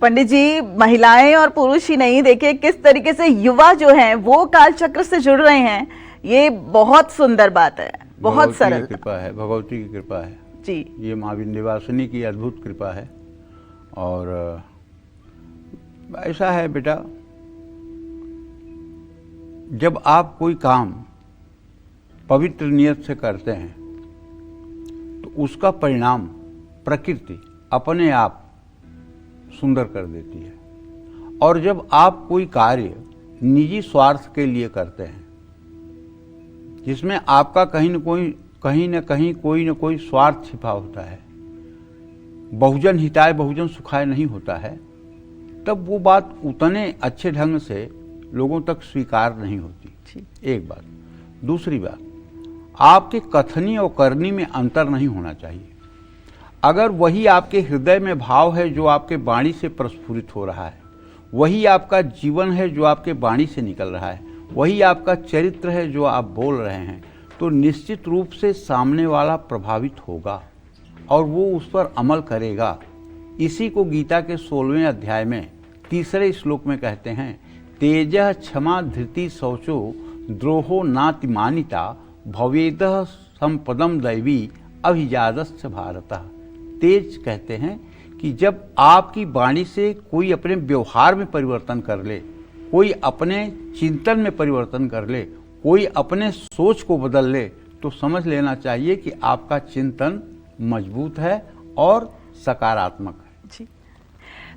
पंडित जी, महिलाएं और पुरुष ही नहीं, देखिए किस तरीके से युवा जो हैं वो काल चक्र से जुड़ रहे हैं, ये बहुत सुंदर बात है, बहुत सरल कृपा है, भगवती की कृपा है जी। ये माँ विंध्यवासिनी की अद्भुत कृपा है। और ऐसा है बेटा, जब आप कोई काम पवित्र नियत से करते हैं तो उसका परिणाम प्रकृति अपने आप सुंदर कर देती है। और जब आप कोई कार्य निजी स्वार्थ के लिए करते हैं जिसमें आपका कहीं न कहीं कोई स्वार्थ छिपा होता है, बहुजन हिताय बहुजन सुखाय नहीं होता है, तब वो बात उतने अच्छे ढंग से लोगों तक स्वीकार नहीं होती। एक बात। दूसरी बात, आपके कथनी और करनी में अंतर नहीं होना चाहिए। अगर वही आपके हृदय में भाव है जो आपके वाणी से प्रस्फुरित हो रहा है, वही आपका जीवन है जो आपके वाणी से निकल रहा है, वही आपका चरित्र है जो आप बोल रहे हैं, तो निश्चित रूप से सामने वाला प्रभावित होगा और वो उस पर अमल करेगा। इसी को गीता के 16वें अध्याय में 3 श्लोक में कहते हैं, तेजः क्षमा धृति शौचो द्रोहो नातिमानिता भवेदः संपदम दैवी अभिजातस्य भारतः। तेज कहते हैं कि जब आपकी वाणी से कोई अपने व्यवहार में परिवर्तन कर ले, कोई अपने चिंतन में परिवर्तन कर ले, कोई अपने सोच को बदल ले, तो समझ लेना चाहिए कि आपका चिंतन मजबूत है और सकारात्मक है जी।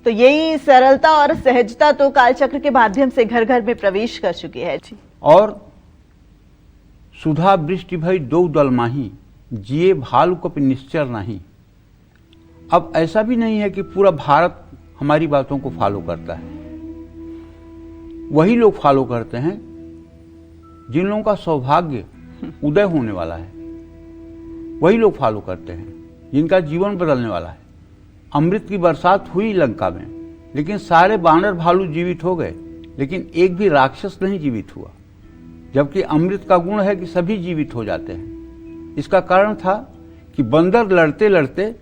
तो यही सरलता और सहजता तो कालचक्र के माध्यम से घर घर में प्रवेश कर चुकी है जी। और सुधा वृष्टि भई दो दल माही, जिए भालू कपि निश्चर नहीं। अब ऐसा भी नहीं है कि पूरा भारत हमारी बातों को फॉलो करता है। वही लोग फॉलो करते हैं जिन लोगों का सौभाग्य उदय होने वाला है, वही लोग फॉलो करते हैं जिनका जीवन बदलने वाला है। अमृत की बरसात हुई लंका में, लेकिन सारे बानर भालू जीवित हो गए, लेकिन एक भी राक्षस नहीं जीवित हुआ, जबकि अमृत का गुण है कि सभी जीवित हो जाते हैं। इसका कारण था कि बंदर लड़ते लड़ते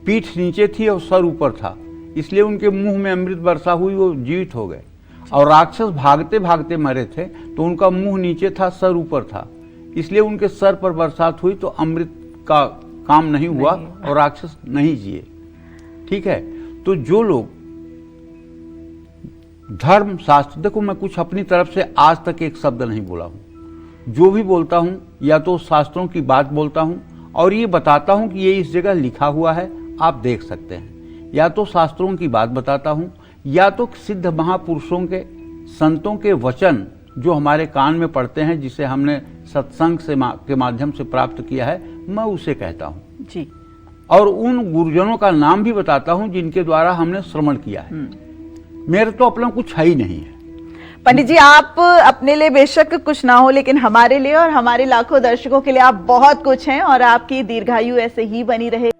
पीठ नीचे थी और सर ऊपर था, इसलिए उनके मुंह में अमृत वर्षा हुई, वो जीवित हो गए। और राक्षस भागते भागते मरे थे तो उनका मुंह नीचे था, सर ऊपर था, इसलिए उनके सर पर बरसात हुई तो अमृत का काम नहीं हुआ और राक्षस नहीं जिए। ठीक है, तो जो लोग धर्म शास्त्र, देखो मैं कुछ अपनी तरफ से आज तक एक शब्द नहीं बोला हूं, जो भी बोलता हूं या तो शास्त्रों की बात बोलता हूं और ये बताता हूं कि ये इस जगह लिखा हुआ है, आप देख सकते हैं, या तो शास्त्रों की बात बताता हूं या तो सिद्ध महापुरुषों के संतों के वचन जो हमारे कान में पड़ते हैं, जिसे हमने सत्संग के माध्यम से प्राप्त किया है, मैं उसे कहता हूं जी। और उन गुरुजनों का नाम भी बताता हूं जिनके द्वारा हमने श्रवण किया है। मेरे तो अपना कुछ है ही नहीं है। पंडित जी, आप अपने लिए बेशक कुछ ना हो, लेकिन हमारे लिए और हमारे लाखों दर्शकों के लिए आप बहुत कुछ हैं और आपकी दीर्घायु ऐसे ही बनी रहे।